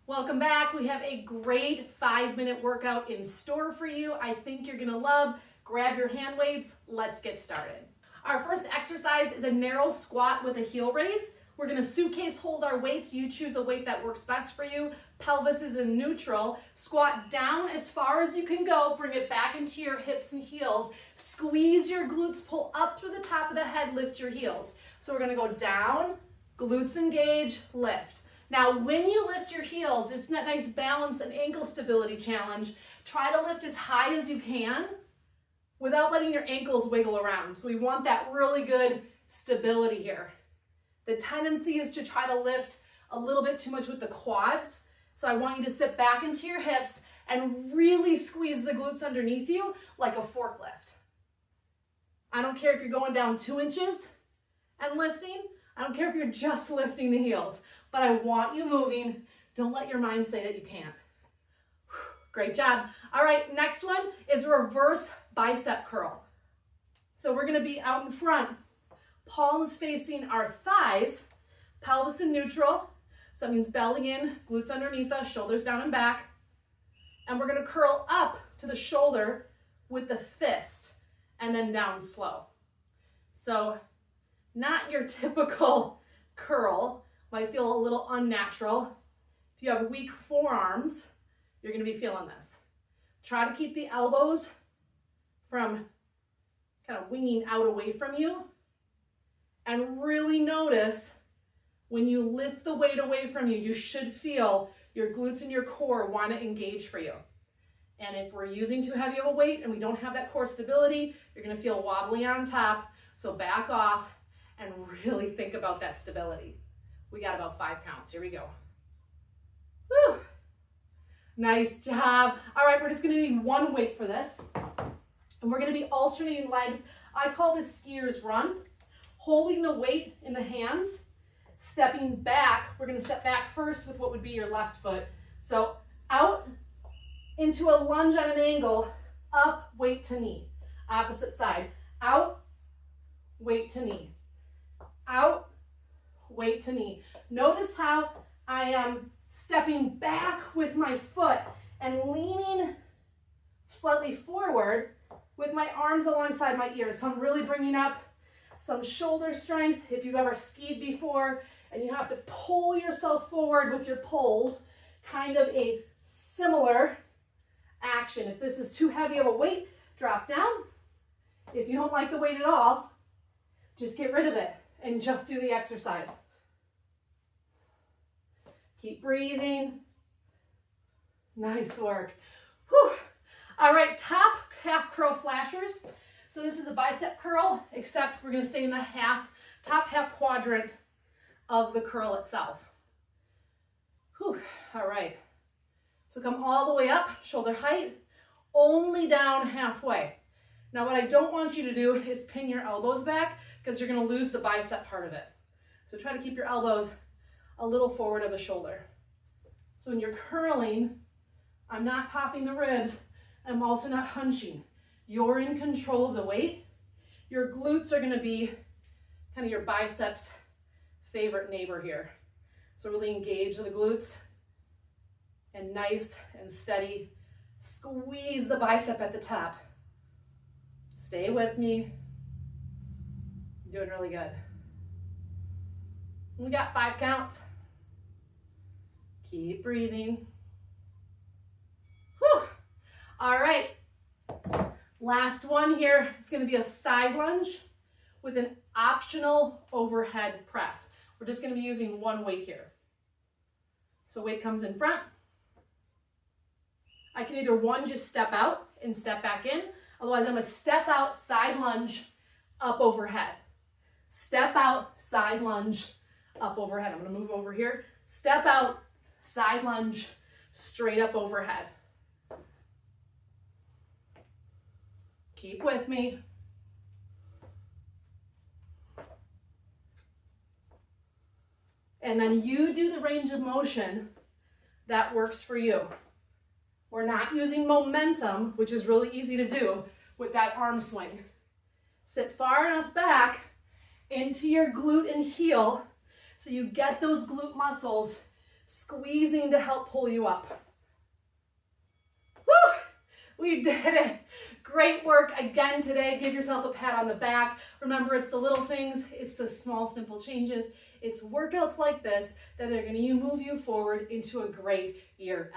Welcome back. We have a great 5-minute workout in store for you. I think you're gonna love. Grab your hand weights. Let's get started. Our first exercise is a narrow squat with a heel raise. We're gonna suitcase hold our weights. You choose a weight that works best for you. Pelvis is in neutral. Squat down as far as you can go. Bring it back into your hips and heels. Squeeze your glutes, pull up through the top of the head, lift your heels. So we're gonna go down, glutes engage, lift. Now, when you lift your heels, there's that nice balance and ankle stability challenge. Try to lift as high as you can without letting your ankles wiggle around. So we want that really good stability here. The tendency is to try to lift a little bit too much with the quads. So I want you to sit back into your hips and really squeeze the glutes underneath you like a forklift. I don't care if you're going down 2 inches and lifting. I don't care if you're just lifting the heels. But I want you moving. Don't let your mind say that you can't. Great job. All right, next one is reverse bicep curl. So we're gonna be out in front, palms facing our thighs, pelvis in neutral. So that means belly in, glutes underneath us, shoulders down and back. And we're gonna curl up to the shoulder with the fist and then down slow. So not your typical curl. Might feel a little unnatural. If you have weak forearms, you're gonna be feeling this. Try to keep the elbows from kind of winging out away from you. And really notice when you lift the weight away from you, you should feel your glutes and your core wanna engage for you. And if we're using too heavy of a weight and we don't have that core stability, you're gonna feel wobbly on top. So back off and really think about that stability. We got about 5 counts. Here we go. Woo! Nice job. All right, we're just gonna need one weight for this. And we're gonna be alternating legs. I call this skier's run. Holding the weight in the hands, stepping back. We're gonna step back first with what would be your left foot. So out into a lunge on an angle, up, weight to knee. Opposite side. Out, weight to knee. Out, weight to knee. Notice how I am stepping back with my foot and leaning slightly forward with my arms alongside my ears. So I'm really bringing up some shoulder strength. If you've ever skied before and you have to pull yourself forward with your poles, kind of a similar action. If this is too heavy of a weight, drop down. If you don't like the weight at all, just get rid of it and just do the exercise. Keep breathing. Nice work. Whew. All right, top half curl flashers. So this is a bicep curl, except we're gonna stay in the top half quadrant of the curl itself. Whew. All right. So come all the way up, shoulder height, only down halfway. Now what I don't want you to do is pin your elbows back because you're gonna lose the bicep part of it. So try to keep your elbows a little forward of the shoulder. So when you're curling, I'm not popping the ribs, I'm also not hunching. You're in control of the weight. Your glutes are gonna be kind of your biceps' favorite neighbor here. So really engage the glutes and nice and steady. Squeeze the bicep at the top. Stay with me. You're doing really good. We got 5 counts. Keep breathing. Whew. All right. Last one here. It's going to be a side lunge with an optional overhead press. We're just going to be using one weight here. So weight comes in front. I can either just step out and step back in. Otherwise, I'm going to step out, side lunge, up overhead. Step out, side lunge, up overhead. I'm going to move over here. Step out, side lunge, straight up overhead. Keep with me. And then you do the range of motion that works for you. We're not using momentum, which is really easy to do with that arm swing. Sit far enough back into your glute and heel so you get those glute muscles squeezing to help pull you up. Woo! We did it. Great work again today. Give yourself a pat on the back. Remember, it's the little things, it's the small, simple changes. It's workouts like this that are going to move you forward into a great year.